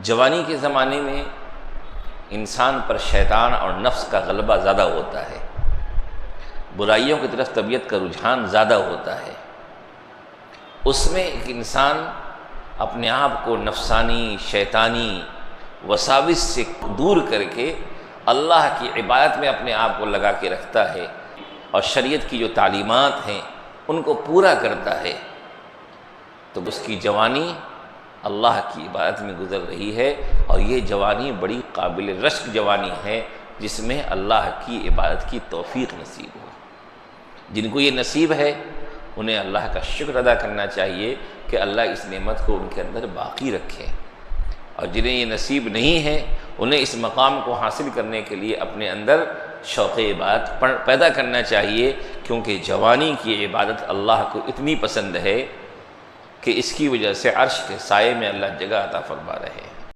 جوانی کے زمانے میں انسان پر شیطان اور نفس کا غلبہ زیادہ ہوتا ہے، برائیوں کی طرف طبیعت کا رجحان زیادہ ہوتا ہے۔ اس میں ایک انسان اپنے آپ کو نفسانی شیطانی وساوس سے دور کر کے اللہ کی عبادت میں اپنے آپ کو لگا کے رکھتا ہے اور شریعت کی جو تعلیمات ہیں ان کو پورا کرتا ہے، تو اس کی جوانی اللہ کی عبادت میں گزر رہی ہے، اور یہ جوانی بڑی قابل رشک جوانی ہے جس میں اللہ کی عبادت کی توفیق نصیب ہو۔ جن کو یہ نصیب ہے انہیں اللہ کا شکر ادا کرنا چاہیے کہ اللہ اس نعمت کو ان کے اندر باقی رکھے، اور جنہیں یہ نصیب نہیں ہے انہیں اس مقام کو حاصل کرنے کے لیے اپنے اندر شوق عبادت پیدا کرنا چاہیے، کیونکہ جوانی کی عبادت اللہ کو اتنی پسند ہے کہ اس کی وجہ سے عرش کے سائے میں اللہ جگہ عطا فرما رہے ہیں۔